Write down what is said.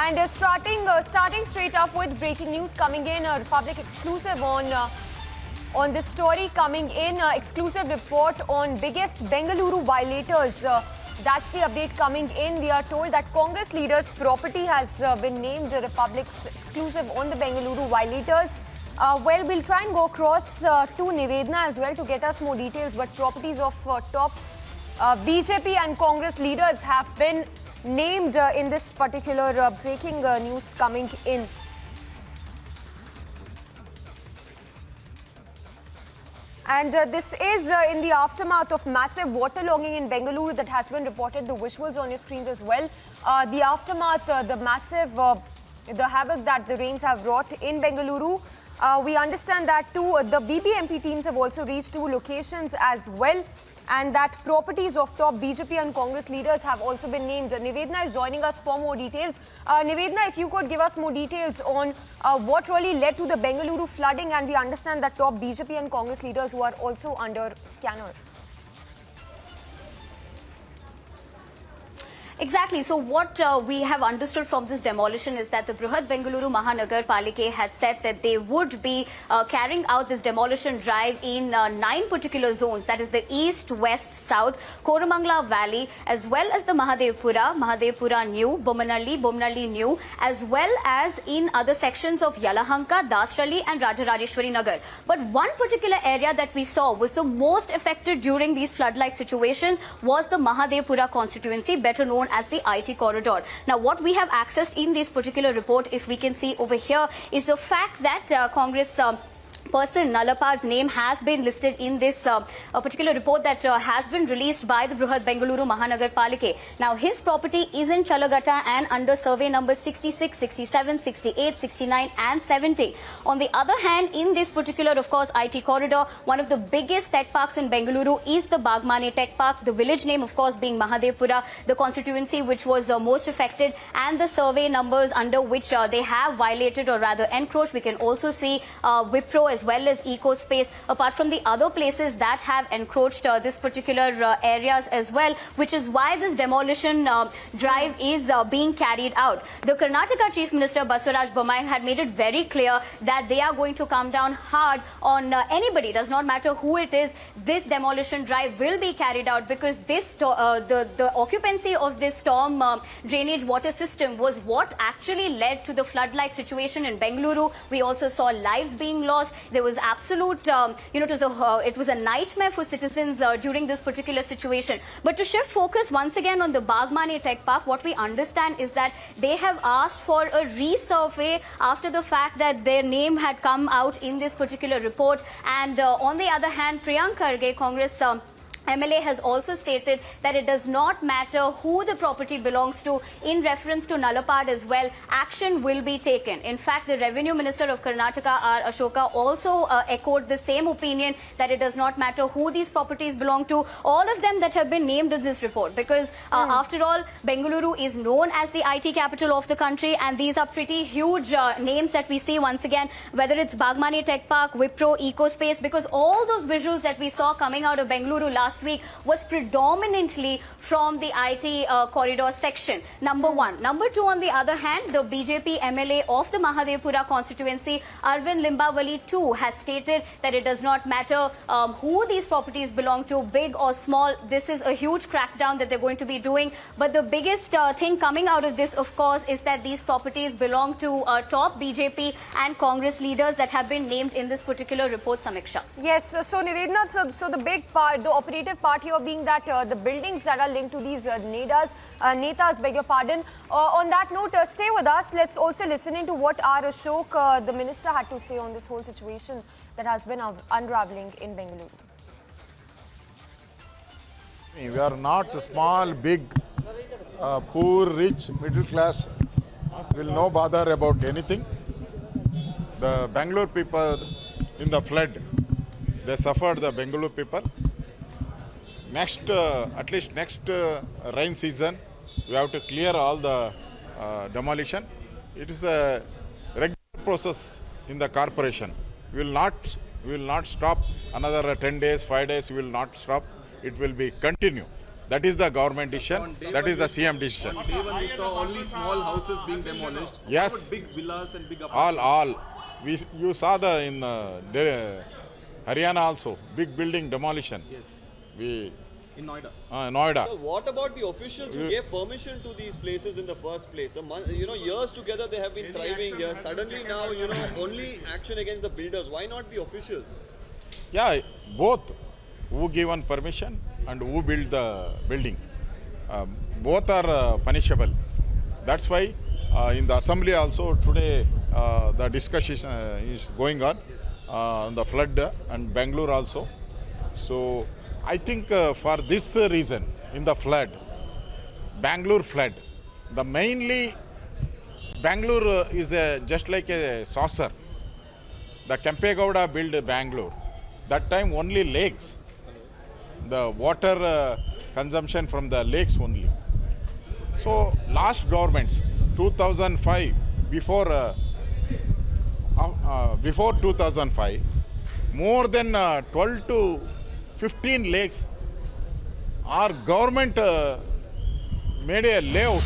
And starting straight up with breaking news coming in, a Republic exclusive on this story coming in, exclusive report on biggest Bengaluru violators. That's the update coming in. We are told that Congress leader's property has been named Republic's exclusive on the Bengaluru violators. Well, we'll try and go across to Nivedna as well to get us more details, but properties of top BJP and Congress leaders have been named in this particular breaking news coming in. And this is in the aftermath of massive waterlogging in Bengaluru that has been reported. The visuals on your screens as well. The aftermath, the massive, the havoc that the rains have wrought in Bengaluru. We understand that too, the BBMP teams have also reached two locations as well. And that properties of top BJP and Congress leaders have also been named. Nivedna is joining us for more details. Nivedna, if you could give us more details on what really led to the Bengaluru flooding, and we understand that top BJP and Congress leaders who are also under scanner. Exactly. So what we have understood from this demolition is that the Bruhat Bengaluru Mahanagar Palike had said that they would be carrying out this demolition drive in 9 particular zones. That is the East, West, South, Koramangala Valley, as well as the Mahadevpura New, Bomnalli New, as well as in other sections of Yalahanka, Dasrali and Rajarajeshwari Nagar. But one particular area that we saw was the most affected during these flood-like situations was the Mahadevpura constituency, better known as the IT corridor. Now, what we have accessed in this particular report, if we can see over here, is the fact that Congress person Nalapad's name has been listed in this particular report that has been released by the Bruhat Bengaluru Mahanagar Palike. Now, his property is in Chalagatta and under survey number 66, 67, 68, 69 and 70. On the other hand, in this particular, of course, IT corridor, one of the biggest tech parks in Bengaluru is the Bagmane Tech Park, the village name, of course, being Mahadevpura, the constituency which was most affected, and the survey numbers under which they have violated or rather encroached. We can also see Wipro as well as EcoSpace, apart from the other places that have encroached this particular areas as well, which is why this demolition drive is being carried out. The Karnataka Chief Minister Banswaraj Bommai had made it very clear that they are going to come down hard on anybody, does not matter who it is. This demolition drive will be carried out because this the occupancy of this storm drainage water system was what actually led to the flood-like situation in Bengaluru. We also saw lives being lost. There was absolute, it was a nightmare for citizens during this particular situation. But to shift focus once again on the Bagmane Tech Park, what we understand is that they have asked for a resurvey after the fact that their name had come out in this particular report. And on the other hand, Priyank Kharge, Congress MLA, has also stated that it does not matter who the property belongs to. In reference to Nalapad as well, action will be taken. In fact, the Revenue Minister of Karnataka, R. Ashoka, also echoed the same opinion that it does not matter who these properties belong to, all of them that have been named in this report. Because after all, Bengaluru is known as the IT capital of the country, and these are pretty huge names that we see once again, whether it's Bagmane Tech Park, Wipro, EcoSpace, because all those visuals that we saw coming out of Bengaluru last week was predominantly from the IT corridor section. Number one. Number two, on the other hand, the BJP MLA of the Mahadevpura constituency, Arvind Limbavali too, has stated that it does not matter who these properties belong to, big or small. This is a huge crackdown that they're going to be doing. But the biggest thing coming out of this, of course, is that these properties belong to top BJP and Congress leaders that have been named in this particular report, Samiksha. Yes, so Nivedna, so the big part, the operative part here being that the buildings that are linked to these netas, beg your pardon. On that note, stay with us. Let's also listen into what R. Ashok, the minister, had to say on this whole situation that has been unraveling in Bengaluru. We are not small, big, poor, rich, middle class. Will no bother about anything. The Bangalore people in the flood, they suffered, the Bengaluru people. At least next rain season, we have to clear all the demolition. It is a regular process in the corporation. We will not stop another 10 days, 5 days. We will not stop. It will be continue. That is the government decision. That is the CM decision. On day one, we saw only small houses being demolished. Yes. What about big villas and big apartments? All. You saw the in Haryana also big building demolition. Yes. We In Noida. Noida. So what about the officials who gave permission to these places in the first place? Years together they have been thriving here. Suddenly now, only action against the builders. Why not the officials? Yeah, both who given permission and who build the building. Both are punishable. That's why in the assembly also today the discussion is going on the flood and Bengaluru also. So I think for this reason in the flood, Bengaluru flood, the mainly Bengaluru is just like a saucer. The Kempegowda built Bengaluru. That time only lakes. The water consumption from the lakes only. So last governments, 2005, before 2005, more than 12 to 15 lakes, our government made a layout